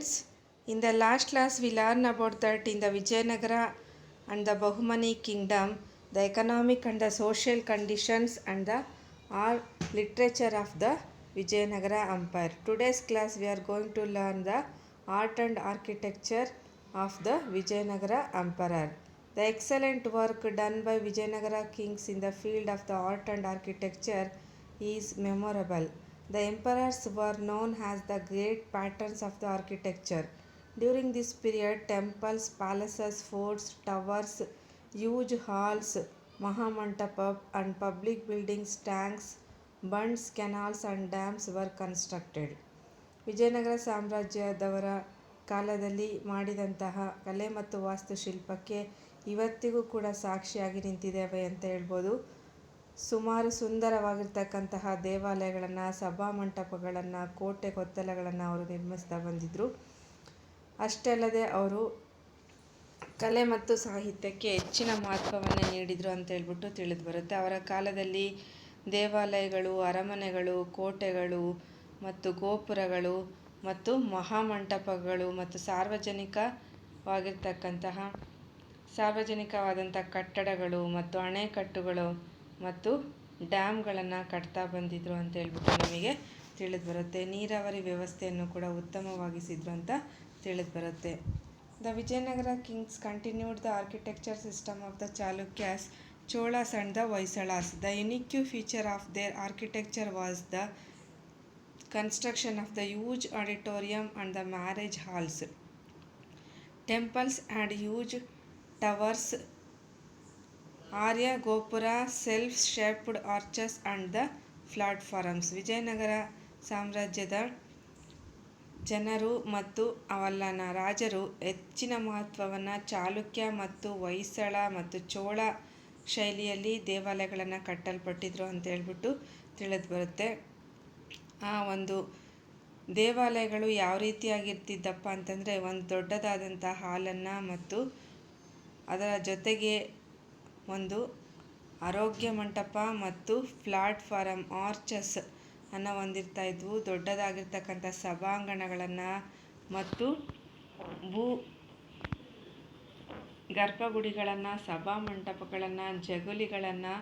students, in the last class we learned about that in the Vijayanagara and the Bahumani kingdom, the economic and the social conditions and the art literature of the Vijayanagara empire. Today's class we are going to learn the art and architecture of the Vijayanagara emperor. The excellent work done by Vijayanagara kings in the field of the art and architecture is memorable. The emperors were known as the great patrons of the architecture. During this period, temples, palaces, forts, towers, huge halls, Mahamantapa, and public buildings, tanks, bunds, canals, and dams were constructed. Vijayanagara ಸಾಮ್ರಾಜ್ಯದವರ ಕಾಲದಲ್ಲಿ ಮಾಡಿದಂತಹ ಕಲೆ ಮತ್ತು ವಾಸ್ತುಶಿಲ್ಪಕ್ಕೆ ಇವತ್ತಿಗೂ ಕೂಡ ಸಾಕ್ಷಿಯಾಗಿ ನಿಂತಿದ್ದೇವೆ ಅಂತ ಹೇಳ್ಬೋದು. ಸುಮಾರು ಸುಂದರವಾಗಿರ್ತಕ್ಕಂತಹ ದೇವಾಲಯಗಳನ್ನು, ಸಭಾಮಂಟಪಗಳನ್ನು, ಕೋಟೆ ಕೊತ್ತಲಗಳನ್ನು ಅವರು ನಿರ್ಮಿಸ್ತಾ ಬಂದಿದ್ದರು. ಅಷ್ಟೇ ಅಲ್ಲದೆ ಅವರು ಕಲೆ ಮತ್ತು ಸಾಹಿತ್ಯಕ್ಕೆ ಹೆಚ್ಚಿನ ಮಹತ್ವವನ್ನು ನೀಡಿದರು ಅಂತ ಹೇಳ್ಬಿಟ್ಟು ತಿಳಿದು ಬರುತ್ತೆ. ಅವರ ಕಾಲದಲ್ಲಿ ದೇವಾಲಯಗಳು, ಅರಮನೆಗಳು, ಕೋಟೆಗಳು ಮತ್ತು ಗೋಪುರಗಳು ಮತ್ತು ಮಹಾಮಂಟಪಗಳು ಮತ್ತು ಸಾರ್ವಜನಿಕವಾದಂಥ ಕಟ್ಟಡಗಳು ಮತ್ತು ಅಣೆಕಟ್ಟುಗಳು ಮತ್ತು ಡ್ಯಾಮ್ಗಳನ್ನು ಕಟ್ತಾ ಬಂದಿದ್ರು ಅಂತ ಹೇಳ್ಬಿಟ್ಟು ನಮಗೆ ತಿಳಿದು ಬರುತ್ತೆ. ನೀರಾವರಿ ವ್ಯವಸ್ಥೆಯನ್ನು ಕೂಡ ಉತ್ತಮವಾಗಿಸಿದ್ರು ಅಂತ ತಿಳಿದು ಬರುತ್ತೆ. The Vijayanagara kings continued the architecture system of the Chalukyas, Cholas and the Hoysalas. The unique feature of their architecture was the construction of the huge auditorium and the marriage halls. Temples had huge towers, Arya Gopura, self-shaped arches and the platforms. Vijayanagara ಸಾಮ್ರಾಜ್ಯದ ಜನರು ಮತ್ತು ಅವಲ್ಲನ ರಾಜರು ಹೆಚ್ಚಿನ ಮಹತ್ವವನ್ನು ಚಾಲುಕ್ಯ ಮತ್ತು ಹೊಯ್ಸಳ ಮತ್ತು ಚೋಳ ಶೈಲಿಯಲ್ಲಿ ದೇವಾಲಯಗಳನ್ನು ಕಟ್ಟಲ್ಪಟ್ಟಿದ್ರು ಅಂತ ಹೇಳ್ಬಿಟ್ಟು ತಿಳಿದು ಬರುತ್ತೆ. ಆ ಒಂದು ದೇವಾಲಯಗಳು ಯಾವ ರೀತಿಯಾಗಿರ್ತಿದ್ದಪ್ಪ ಅಂತಂದರೆ, ಒಂದು ದೊಡ್ಡದಾದಂಥ ಹಾಲನ್ನು ಮತ್ತು ಅದರ ಜೊತೆಗೆ ಒಂದು ಆರೋಗ್ಯ ಮಂಟಪ ಮತ್ತು ಪ್ಲಾಟ್ಫಾರಮ್ ಆರ್ಚಸ್ ಅನ್ನು ಹೊಂದಿರ್ತಾ ಇದ್ವು. ದೊಡ್ಡದಾಗಿರ್ತಕ್ಕಂಥ ಸಭಾಂಗಣಗಳನ್ನು ಮತ್ತು ಗರ್ಭಗುಡಿಗಳನ್ನು, ಸಭಾಮಂಟಪಗಳನ್ನು, ಜಗುಲಿಗಳನ್ನು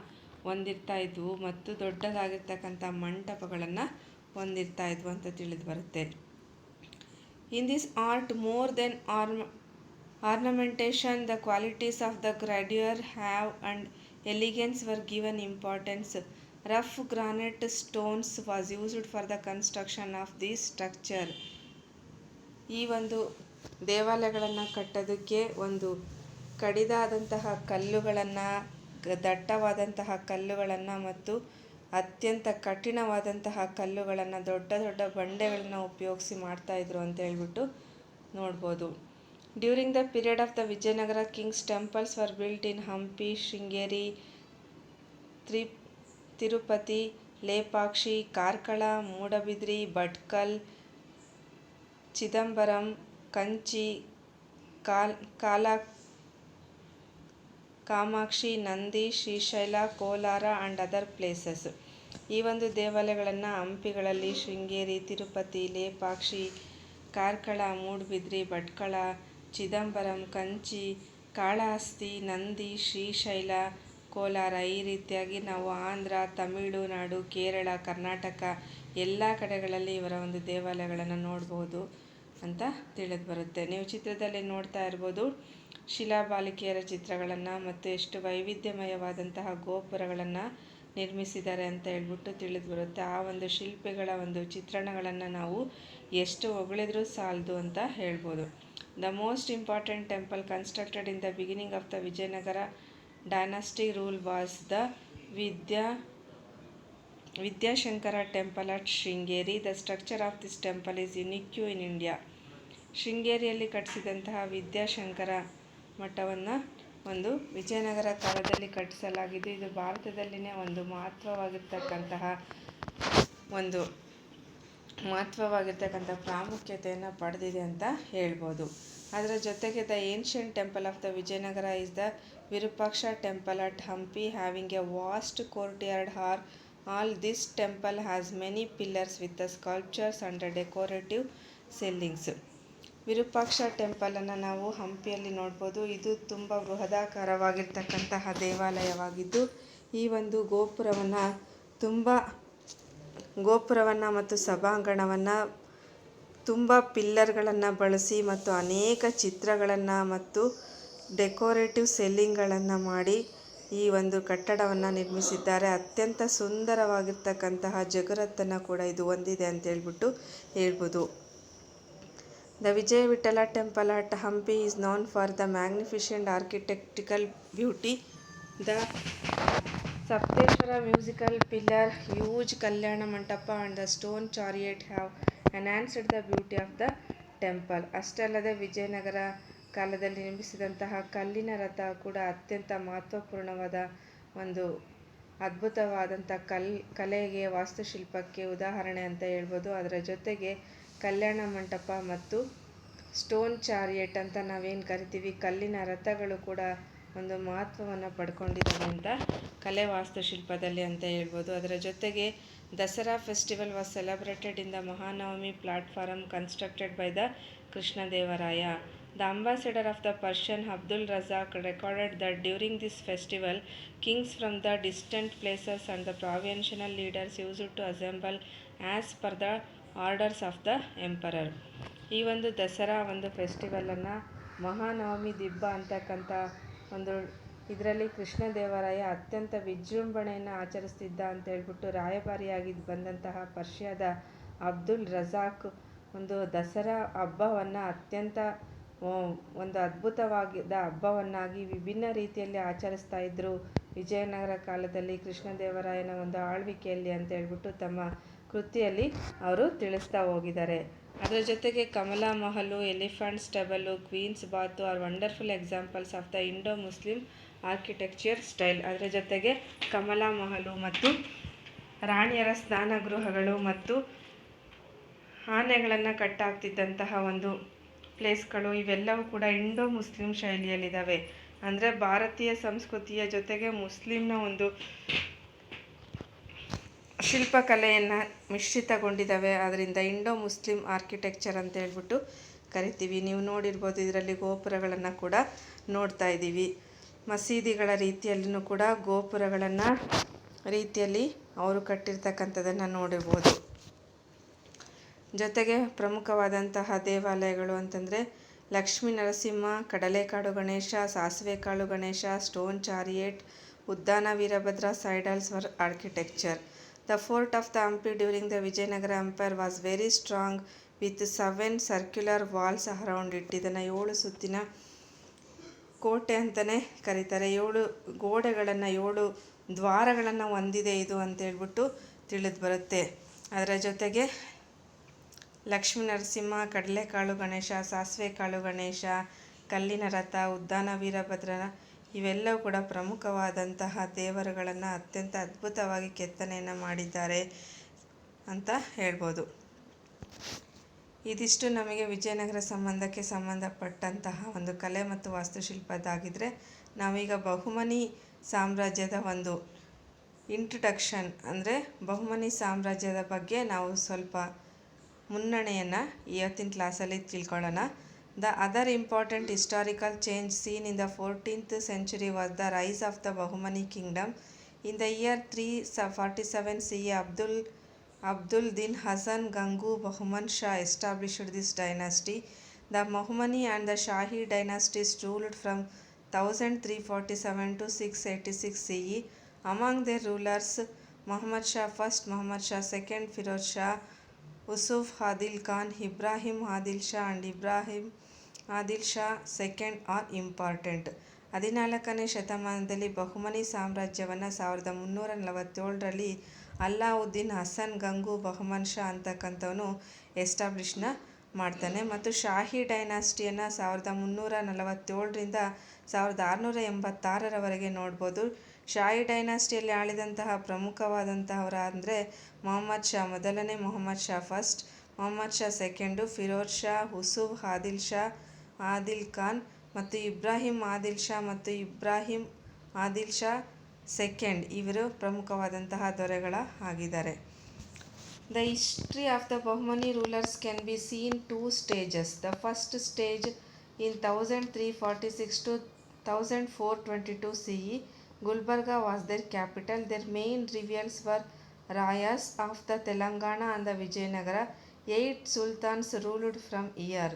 ಹೊಂದಿರ್ತಾ ಇದ್ವು ಮತ್ತು ದೊಡ್ಡದಾಗಿರ್ತಕ್ಕಂಥ ಮಂಟಪಗಳನ್ನು ಹೊಂದಿರ್ತಾ ಇದ್ವು ಅಂತ ತಿಳಿದು ಬರುತ್ತೆ. In this art more than ornamentation, the qualities of the grandeur have and elegance were given importance. Rough granite stones was used for the construction of this structure. ಈ ಒಂದು ದೇವಾಲಯಗಳನ್ನು ಕಟ್ಟೋದಕ್ಕೆ ಒಂದು ಕಡಿದಾದಂತಹ ಕಲ್ಲುಗಳನ್ನು, ದಟ್ಟವಾದಂತಹ ಕಲ್ಲುಗಳನ್ನು ಮತ್ತು ಅತ್ಯಂತ ಕಠಿಣವಾದಂತಹ ಕಲ್ಲುಗಳನ್ನು, ದೊಡ್ಡ ದೊಡ್ಡ ಬಂಡೆಗಳನ್ನು ಉಪಯೋಗಿಸಿ ಮಾಡ್ತಾಯಿದ್ರು ಅಂತ ಹೇಳ್ಬಿಟ್ಟು ನೋಡ್ಬೋದು. During the period of the Vijayanagara kings, temples were built in Hampi, Sringeri, Tirupati, Lepakshi, Karkala, Moodabidri, Bhatkal, Chidambaram, Kanchi, Kamakshi, Nandi, Srishaila, Kolar and other places. ಈ ಒಂದು ದೇವಾಲಯಗಳನ್ನು ಹಂಪಿಗಳಲ್ಲಿ ಶೃಂಗೇರಿ, ತಿರುಪತಿ, ಲೇಪಾಕ್ಷಿ, ಕಾರ್ಕಳ, ಮೂಡಬಿದ್ರಿ, ಭಟ್ಕಳ, ಚಿದಂಬರಂ, ಕಂಚಿ, ಕಾಳಹಸ್ತಿ, ನಂದಿ, ಶ್ರೀಶೈಲ, ಕೋಲಾರ ಈ ರೀತಿಯಾಗಿ ನಾವು ಆಂಧ್ರ, ತಮಿಳುನಾಡು, ಕೇರಳ, ಕರ್ನಾಟಕ ಎಲ್ಲ ಕಡೆಗಳಲ್ಲಿ ಇವರ ಒಂದು ದೇವಾಲಯಗಳನ್ನು ನೋಡ್ಬೋದು ಅಂತ ತಿಳಿದು ಬರುತ್ತೆ. ನೀವು ಚಿತ್ರದಲ್ಲಿ ನೋಡ್ತಾ ಇರ್ಬೋದು ಶಿಲಾಬಾಲಿಕೆಯರ ಚಿತ್ರಗಳನ್ನು ಮತ್ತು ಎಷ್ಟು ವೈವಿಧ್ಯಮಯವಾದಂತಹ ಗೋಪುರಗಳನ್ನು ನಿರ್ಮಿಸಿದ್ದಾರೆ ಅಂತ ಹೇಳ್ಬಿಟ್ಟು ತಿಳಿದು ಬರುತ್ತೆ. ಆ ಒಂದು ಶಿಲ್ಪಿಗಳ ಒಂದು ಚಿತ್ರಣಗಳನ್ನು ನಾವು ಎಷ್ಟು ಹೊಗಳಿದ್ರೂ ಸಾಲದು ಅಂತ ಹೇಳ್ಬೋದು. The most important temple constructed in the beginning of the Vijayanagara dynasty rule was the Vidyashankara temple at Sringeri. The structure of this temple is unique in India. ಶೃಂಗೇರಿಯಲ್ಲಿ ಕಟ್ಟಿಸಿದಂತಹ ವಿದ್ಯಾಶಂಕರ ಮಠವನ್ನು ಒಂದು ವಿಜಯನಗರ ಕಾಲದಲ್ಲಿ ಕಟ್ಟಿಸಲಾಗಿದ್ದು, ಇದು ಭಾರತದಲ್ಲಿನೇ ಒಂದು ಮಹತ್ವವಾಗಿರ್ತಕ್ಕಂಥ ಪ್ರಾಮುಖ್ಯತೆಯನ್ನು ಪಡೆದಿದೆ ಅಂತ ಹೇಳ್ಬೋದು. ಅದರ ಜೊತೆಗೆ the ancient temple of the Vijayanagara is the Virupaksha temple at Hampi, having a vast courtyard hall. This temple has many pillars with the sculptures and decorative ceilings. Virupaksha ಟೆಂಪಲನ್ನು ನಾವು ಹಂಪಿಯಲ್ಲಿ ನೋಡ್ಬೋದು. ಇದು ತುಂಬ ಬೃಹದಾಕಾರವಾಗಿರ್ತಕ್ಕಂತಹ ದೇವಾಲಯವಾಗಿದ್ದು, ಈ ಒಂದು ಗೋಪುರವನ್ನು ಮತ್ತು ಸಭಾಂಗಣವನ್ನು ತುಂಬ ಪಿಲ್ಲರ್ಗಳನ್ನು ಬಳಸಿ ಮತ್ತು ಅನೇಕ ಚಿತ್ರಗಳನ್ನು ಮತ್ತು ಡೆಕೋರೇಟಿವ್ ಸೆಲ್ಲಿಂಗ್ಗಳನ್ನು ಮಾಡಿ ಈ ಒಂದು ಕಟ್ಟಡವನ್ನು ನಿರ್ಮಿಸಿದ್ದಾರೆ. ಅತ್ಯಂತ ಸುಂದರವಾಗಿರ್ತಕ್ಕಂತಹ ಜಗರತ್ತನ್ನು ಕೂಡ ಇದು ಹೊಂದಿದೆ ಅಂತ ಹೇಳ್ಬೋದು. The Vijay Vitala temple at Hampi is known for the magnificent architectural beauty. The Sapteshwara musical pillar, huge Kalyana Mandapa and the stone chariot have enhanced the beauty of the temple. ಅಷ್ಟೇ ಅಲ್ಲದೆ ವಿಜಯನಗರ ಕಾಲದಲ್ಲಿ ನಿರ್ಮಿಸಿದಂತಹ ಕಲ್ಲಿನ ರಥ ಕೂಡ ಅತ್ಯಂತ ಮಹತ್ವಪೂರ್ಣವಾದ ಒಂದು ಅದ್ಭುತವಾದಂಥ ಕಲೆಗೆ, ವಾಸ್ತುಶಿಲ್ಪಕ್ಕೆ ಉದಾಹರಣೆ ಅಂತ ಹೇಳ್ಬೋದು. ಅದರ ಜೊತೆಗೆ ಕಲ್ಯಾಣ ಮಂಟಪ ಮತ್ತು ಸ್ಟೋನ್ ಚಾರಿಯೆಟ್ ಅಂತ ನಾವೇನು ಕರಿತೀವಿ, ಕಲ್ಲಿನ ರಥಗಳು ಕೂಡ ಒಂದು ಮಹತ್ವವನ್ನು ಪಡ್ಕೊಂಡಿದ್ದಾವೆ ಅಂತ ಕಲೆ ವಾಸ್ತುಶಿಲ್ಪದಲ್ಲಿ ಅಂತ ಹೇಳ್ಬೋದು. ಅದರ ಜೊತೆಗೆ Dasara festival was celebrated in the Mahanavami platform constructed by the Krishnadevaraya. The ambassador of the Persian Abdul Razak recorded that during this festival, kings from the distant places and the provincial leaders used to assemble as per the orders of the emperor. ಈ ಒಂದು ದಸರಾ ಒಂದು ಫೆಸ್ಟಿವಲನ್ನು ಮಹಾನವಮಿ ದಿಬ್ಬ ಅಂತಕ್ಕಂಥ ಒಂದು ಇದರಲ್ಲಿ ಕೃಷ್ಣದೇವರಾಯ ಅತ್ಯಂತ ವಿಜೃಂಭಣೆಯನ್ನು ಆಚರಿಸ್ತಿದ್ದ ಅಂತ ಹೇಳ್ಬಿಟ್ಟು ರಾಯಭಾರಿಯಾಗಿ ಬಂದಂತಹ ಪರ್ಷಿಯಾದ ಅಬ್ದುಲ್ ರಜಾಕ್ ಒಂದು ದಸರಾ ಹಬ್ಬವನ್ನು ಅತ್ಯಂತ ಒಂದು ಅದ್ಭುತವಾಗಿದ್ದ ಹಬ್ಬವನ್ನಾಗಿ ವಿಭಿನ್ನ ರೀತಿಯಲ್ಲಿ ಆಚರಿಸ್ತಾ ಇದ್ದರು ವಿಜಯನಗರ ಕಾಲದಲ್ಲಿ ಕೃಷ್ಣದೇವರಾಯನ ಒಂದು ಆಳ್ವಿಕೆಯಲ್ಲಿ ಅಂತ ಹೇಳ್ಬಿಟ್ಟು ತಮ್ಮ ಕೃತಿಯಲ್ಲಿ ಅವರು ತಿಳಿಸ್ತಾ ಹೋಗಿದ್ದಾರೆ. ಅದರ ಜೊತೆಗೆ Kamala Mahal, elephant stable, queens bath are wonderful examples of the Indo Muslim architecture style. ಅದರ ಜೊತೆಗೆ ಕಮಲಾ ಮಹಲು ಮತ್ತು ರಾಣಿಯರ ಸ್ನಾನಗೃಹಗಳು ಮತ್ತು ಆನೆಗಳನ್ನು ಕಟ್ಟಾಕ್ತಿದ್ದಂತಹ ಒಂದು ಪ್ಲೇಸ್ಗಳು ಇವೆಲ್ಲವೂ ಕೂಡ ಇಂಡೋ ಮುಸ್ಲಿಂ ಶೈಲಿಯಲ್ಲಿದ್ದಾವೆ. ಅಂದರೆ ಭಾರತೀಯ ಸಂಸ್ಕೃತಿಯ ಜೊತೆಗೆ ಮುಸ್ಲಿಂನ ಒಂದು ಶಿಲ್ಪಕಲೆಯನ್ನು ಮಿಶ್ರಿತಗೊಂಡಿದ್ದಾವೆ. ಅದರಿಂದ ಇಂಡೋ ಮುಸ್ಲಿಂ ಆರ್ಕಿಟೆಕ್ಚರ್ ಅಂತ ಹೇಳ್ಬಿಟ್ಟು ಕರಿತೀವಿ. ನೀವು ನೋಡಿರ್ಬೋದು, ಇದರಲ್ಲಿ ಗೋಪುರಗಳನ್ನು ಕೂಡ ನೋಡ್ತಾ ಇದ್ದೀವಿ. ಮಸೀದಿಗಳ ರೀತಿಯಲ್ಲಿಯೂ ಕೂಡ ಗೋಪುರಗಳನ್ನು ರೀತಿಯಲ್ಲಿ ಅವರು ಕಟ್ಟಿರ್ತಕ್ಕಂಥದ್ದನ್ನು ನೋಡಿರ್ಬೋದು. ಜೊತೆಗೆ ಪ್ರಮುಖವಾದಂತಹ ದೇವಾಲಯಗಳು ಅಂತಂದರೆ Lakshmi Narasimha, Kadalekalu Ganesha, Sasivekalu Ganesha, stone chariot, Uddana Veerabhadra citadels for architecture. The fort of the Hampi during the Vijayanagara Empire was very strong with 7 circular walls around it. ಇದನ್ನು 7 ಸುತ್ತಿನ ಕೋಟೆ ಅಂತಲೇ ಕರೀತಾರೆ. 7 ಗೋಡೆಗಳನ್ನು 7 ದ್ವಾರಗಳನ್ನು ಹೊಂದಿದೆ ಇದು ಅಂತ ಹೇಳ್ಬಿಟ್ಟು ತಿಳಿದು ಬರುತ್ತೆ. ಅದರ ಜೊತೆಗೆ ಲಕ್ಷ್ಮೀ ನರಸಿಂಹ, ಕಡಲೆಕಾಳು ಗಣೇಶ, ಸಾಸಿವೆಕಾಳು ಗಣೇಶ, ಕಲ್ಲಿನ ರಥ, ಉದ್ದಾನ ವೀರಭದ್ರನ ಇವೆಲ್ಲವೂ ಕೂಡ ಪ್ರಮುಖವಾದಂತಹ ದೇವರುಗಳನ್ನು ಅತ್ಯಂತ ಅದ್ಭುತವಾಗಿ ಕೆತ್ತನೆಯನ್ನು ಮಾಡಿದ್ದಾರೆ ಅಂತ ಹೇಳ್ಬೋದು. ಇದಿಷ್ಟು ನಮಗೆ ವಿಜಯನಗರ ಸಂಬಂಧಪಟ್ಟಂತಹ ಒಂದು ಕಲೆ ಮತ್ತು ವಾಸ್ತುಶಿಲ್ಪದಾಗಿದ್ದರೆ, ನಾವೀಗ ಬಹುಮನಿ ಸಾಮ್ರಾಜ್ಯದ ಒಂದು ಇಂಟ್ರಡಕ್ಷನ್ ಅಂದರೆ ಬಹುಮನಿ ಸಾಮ್ರಾಜ್ಯದ ಬಗ್ಗೆ ನಾವು ಸ್ವಲ್ಪ ಮುನ್ನಣೆಯನ್ನು ಇವತ್ತಿನ ಕ್ಲಾಸಲ್ಲಿ ತಿಳ್ಕೊಳ್ಳೋಣ. The other important historical change seen in the 14th century was the rise of the Bahmani kingdom. In the year 347 CE, Abdul Din Hasan Gangu Bahman Shah established this dynasty. The Bahmani and the Shahi dynasties ruled from 1347 to 686 CE. Among their rulers, Muhammad Shah I, Muhammad Shah II, Firoz Shah, Yusuf Adil Khan, Ibrahim Adil Shah and Ibrahim Adil Shah second are important. 14ನೇ ಶತಮಾನದಲ್ಲಿ ಬಹುಮನಿ ಸಾಮ್ರಾಜ್ಯವನ್ನು 1347ರಲ್ಲಿ ಅಲ್ಲಾವುದ್ದೀನ್ ಹಸನ್ ಗಂಗು ಬಹಮನ್ ಶಾ ಅಂತಕ್ಕಂಥವನು ಎಸ್ಟಾಬ್ಲಿಷ್ನ ಮಾಡ್ತಾನೆ. ಮತ್ತು ಶಾಹಿ ಡೈನಾಸ್ಟಿಯನ್ನು 1347ರಿಂದ 1686ರವರೆಗೆ ನೋಡ್ಬೋದು. ಶಾಹಿ ಡೈನಾಸ್ಟಿಯಲ್ಲಿ ಆಳಿದಂತಹ ಪ್ರಮುಖವಾದಂತಹವರ ಅಂದರೆ ಮೊಹಮ್ಮದ್ ಶಾ ಮೊದಲನೇ, Mohammed Shah first, Mohammed Shah second, Firoz Shah, Yusuf Adil Shah, Adil Khan ಮತ್ತು ಇಬ್ರಾಹಿಂ ಆದಿಲ್ ಶಾ ಮತ್ತು ಇಬ್ರಾಹಿಂ ಆದಿಲ್ ಶಾ ಸೆಕೆಂಡ್ ಇವರು ಪ್ರಮುಖವಾದಂತಹ ದೊರೆಗಳ ಆಗಿದ್ದಾರೆ. The history of the Bahmani rulers can be seen two stages. The first stage in 1346 to 1422 CE, Gulbarga was their capital. Their main rivals were Rayas of the Telangana and the Vijayanagara. 8 sultans ruled from here.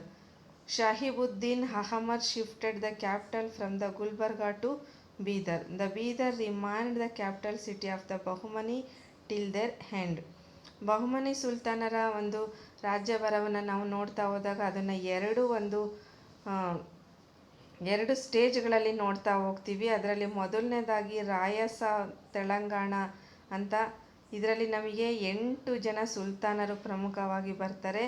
Shahibuddin Ahmad shifted the capital from the Gulbarga to Bidar. The Bidar remained the capital city of the Bahmani till their end. Bahmani ಸುಲ್ತಾನರ ಒಂದು ರಾಜ್ಯಭಾರವನ್ನು ನಾವು ನೋಡ್ತಾ ಹೋದಾಗ ಅದನ್ನು ಎರಡು ಸ್ಟೇಜ್ಗಳಲ್ಲಿ ನೋಡ್ತಾ ಹೋಗ್ತೀವಿ. ಅದರಲ್ಲಿ ಮೊದಲನೇದಾಗಿ ರಾಯಸ ತೆಲಂಗಾಣ ಅಂತ, ಇದರಲ್ಲಿ ನಮಗೆ 8 ಜನ ಸುಲ್ತಾನರು ಪ್ರಮುಖವಾಗಿ ಬರ್ತಾರೆ.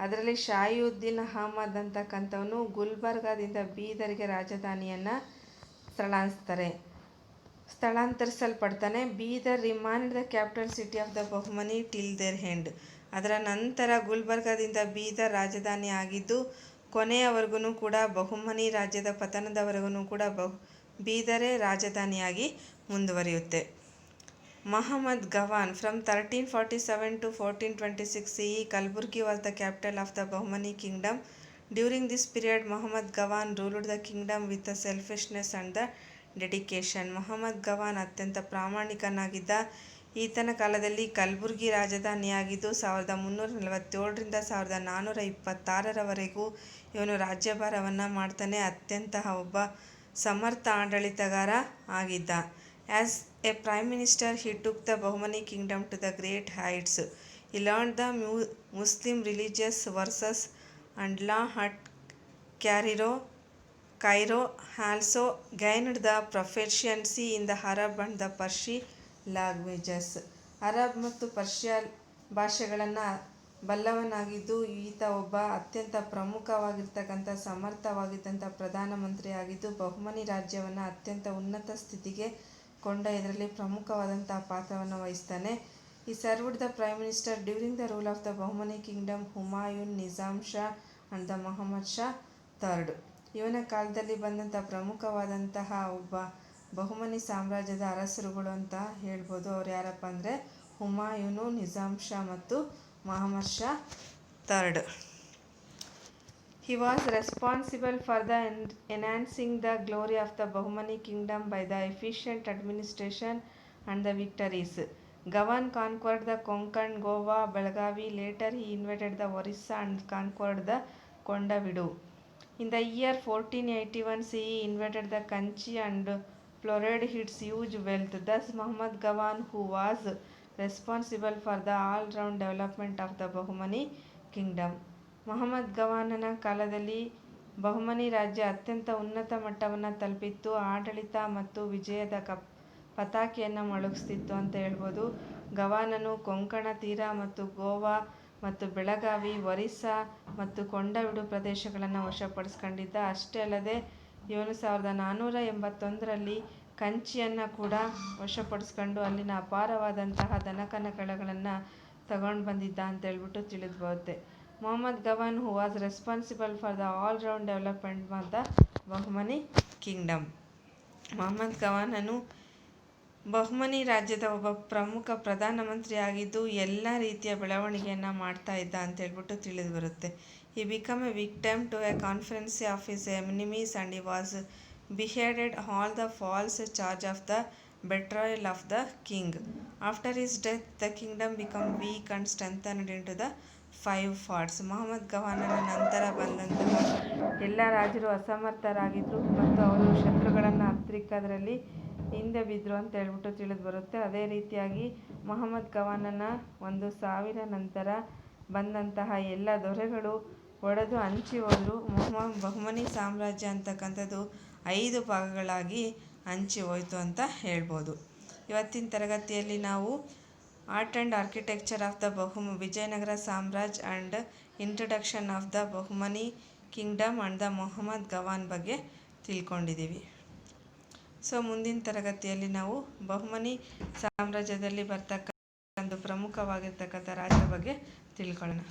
ಅದರಲ್ಲಿ ಶಾಹಿಯುದ್ದೀನ್ ಅಹಮದ್ ಅಂತಕ್ಕಂಥವನು ಗುಲ್ಬರ್ಗಾದಿಂದ ಬೀದರ್ಗೆ ರಾಜಧಾನಿಯನ್ನು ಸ್ಥಳಾಂತರಿಸಲ್ಪಡ್ತಾನೆ. Bidar remained the capital city of the Bahmani till their end. ಅದರ ನಂತರ ಗುಲ್ಬರ್ಗಾದಿಂದ ಬೀದರ್ ರಾಜಧಾನಿ ಆಗಿದ್ದು ಕೊನೆಯವರೆಗೂ ಕೂಡ ಬಹುಮನಿ ರಾಜ್ಯದ ಪತನದವರೆಗೂ ಕೂಡ ಬೀದರೇ ರಾಜಧಾನಿಯಾಗಿ ಮುಂದುವರಿಯುತ್ತೆ. Muhammad Gawan from 1347 to 1426 CE, Kalburgi was the capital of the Bahmani kingdom. During this period, Muhammad Gawan ruled the kingdom with the selfishness and the dedication. Mohammad Gawan ಅತ್ಯಂತ ಪ್ರಾಮಾಣಿಕನಾಗಿದ್ದ. ಈತನ ಕಾಲದಲ್ಲಿ ಕಲಬುರ್ಗಿ ರಾಜಧಾನಿಯಾಗಿದ್ದು 1347ರಿಂದ 1426ರವರೆಗೂ ಇವನು ರಾಜ್ಯಭಾರವನ್ನು ಮಾಡ್ತಾನೆ. ಅತ್ಯಂತ ಒಬ್ಬ ಸಮರ್ಥ ಆಡಳಿತಗಾರ ಆಗಿದ್ದ. As A prime minister he took the Bahmani kingdom to the great heights. He learned the Muslim religious verses and law at Cairo, also gained the proficiency in the Arab and the Persian languages. Arab ಮತ್ತು ಪರ್ಷಿಯಾ ಭಾಷೆಗಳನ್ನು ಬಲ್ಲವನಾಗಿದ್ದು ಈತ ಒಬ್ಬ ಅತ್ಯಂತ ಪ್ರಮುಖವಾಗಿರ್ತಕ್ಕಂಥ ಸಮರ್ಥವಾಗಿದ್ದಂಥ ಪ್ರಧಾನಮಂತ್ರಿ ಆಗಿದ್ದು ಬಹುಮನಿ ರಾಜ್ಯವನ್ನು ಅತ್ಯಂತ ಉನ್ನತ ಸ್ಥಿತಿಗೆ ಇದರಲ್ಲಿ ಪ್ರಮುಖವಾದಂಥ ಪಾತ್ರವನ್ನು ವಹಿಸ್ತಾನೆ. ಈ served the prime minister during the rule of the Bahmani kingdom Humayun, Nizam Shah and the Mohammad Shah third. ಇವನ ಕಾಲದಲ್ಲಿ ಬಂದಂಥ ಪ್ರಮುಖವಾದಂತಹ ಒಬ್ಬ ಬಹುಮನಿ ಸಾಮ್ರಾಜ್ಯದ ಅರಸರುಗಳು ಅಂತ ಹೇಳ್ಬೋದು. ಅವ್ರು ಯಾರಪ್ಪ ಅಂದರೆ ಹುಮಾಯೂನು, ನಿಜಾಮ್ ಶಾ ಮತ್ತು Mohammad Shah third. He was responsible for the enhancing the glory of the Bahmani kingdom by the efficient administration and the victories. Gawan conquered the Konkan, Goa, Belgavi. Later he invaded the Orissa and conquered the Kondavidu. In the year 1481 CE, he invaded the Kanchi and plundered its huge wealth. Thus Muhammad Gawan, who was responsible for the all-round development of the Bahmani kingdom. Mohammad ಗವಾನನ ಕಾಲದಲ್ಲಿ ಬಹುಮನಿ ರಾಜ್ಯ ಅತ್ಯಂತ ಉನ್ನತ ಮಟ್ಟವನ್ನು ತಲುಪಿತ್ತು. ಆಡಳಿತ ಮತ್ತು ವಿಜಯದ ಪತಾಕೆಯನ್ನು ಮೊಳಗಿಸ್ತಿತ್ತು ಅಂತ ಹೇಳ್ಬೋದು. ಗವಾನನು ಕೊಂಕಣ ತೀರ ಮತ್ತು ಗೋವಾ ಮತ್ತು ಬೆಳಗಾವಿ, ಒರಿಸ್ಸಾ ಮತ್ತು ಕೊಂಡವಿಡು ಪ್ರದೇಶಗಳನ್ನು ವಶಪಡಿಸ್ಕೊಂಡಿದ್ದ. ಅಷ್ಟೇ ಅಲ್ಲದೆ ಇವನು 1481ರಲ್ಲಿ ಕಂಚಿಯನ್ನು ಕೂಡ ವಶಪಡಿಸ್ಕೊಂಡು ಅಲ್ಲಿನ ಅಪಾರವಾದಂತಹ ದನಕನಗಳನ್ನು ತಗೊಂಡು ಬಂದಿದ್ದ ಅಂತ ಹೇಳ್ಬಿಟ್ಟು ತಿಳಿದು ಬರುತ್ತೆ. Mohammad Gawan who was responsible for the all-round development of the Bahmani kingdom. Mohammad ಗವಾನನು ಬಹುಮನಿ ರಾಜ್ಯದ ಒಬ್ಬ ಪ್ರಮುಖ ಪ್ರಧಾನಮಂತ್ರಿ ಆಗಿದ್ದು ಎಲ್ಲ ರೀತಿಯ ಬೆಳವಣಿಗೆಯನ್ನು ಮಾಡ್ತಾ ಇದ್ದ ಅಂತ ಹೇಳ್ಬಿಟ್ಟು ತಿಳಿದು ಬರುತ್ತೆ. He became a victim to a conspiracy of his enemies and he was beheaded all the false charge of the betrayal of the king. After his death, the kingdom became weak and strengthened into the 5 parts. Mohammed ಗವಾನನ ನಂತರ ಬಂದಂತಹ ಎಲ್ಲ ರಾಜರು ಅಸಮರ್ಥರಾಗಿದ್ದರು ಮತ್ತು ಅವರು ಶತ್ರುಗಳನ್ನು ಹತ್ತಿಕ್ಕದ್ರಲ್ಲಿ ಹಿಂದೆ ಬಿದ್ದರು ಅಂತ ಹೇಳ್ಬಿಟ್ಟು ತಿಳಿದು ಬರುತ್ತೆ. ಅದೇ ರೀತಿಯಾಗಿ ಮೊಹಮ್ಮದ್ ಗವಾನನ ಒಂದು ಸಾವಿನ ನಂತರ ಬಂದಂತಹ ಎಲ್ಲ ದೊರೆಗಳು ಒಡೆದು ಹಂಚಿ ಹೋದರು. ಬಹುಮನಿ ಸಾಮ್ರಾಜ್ಯ ಅಂತಕ್ಕಂಥದ್ದು 5 ಭಾಗಗಳಾಗಿ ಹಂಚಿ ಹೋಯಿತು ಅಂತ ಹೇಳ್ಬೋದು. ಇವತ್ತಿನ ತರಗತಿಯಲ್ಲಿ ನಾವು art and architecture of the Vijayanagara ಸಾಮ್ರಾಜ್ and introduction of the Bahmani kingdom and the Mohammad Gawan ಬಗ್ಗೆ ತಿಳ್ಕೊಂಡಿದ್ದೀವಿ. ಸೊ ಮುಂದಿನ ತರಗತಿಯಲ್ಲಿ ನಾವು ಬಹುಮನಿ ಸಾಮ್ರಾಜ್ಯದಲ್ಲಿ ಬರ್ತಕ್ಕಂಥ ಒಂದು ಪ್ರಮುಖವಾಗಿರ್ತಕ್ಕಂಥ ರಾಜ್ಯದ ಬಗ್ಗೆ ತಿಳ್ಕೊಳ್ಳೋಣ.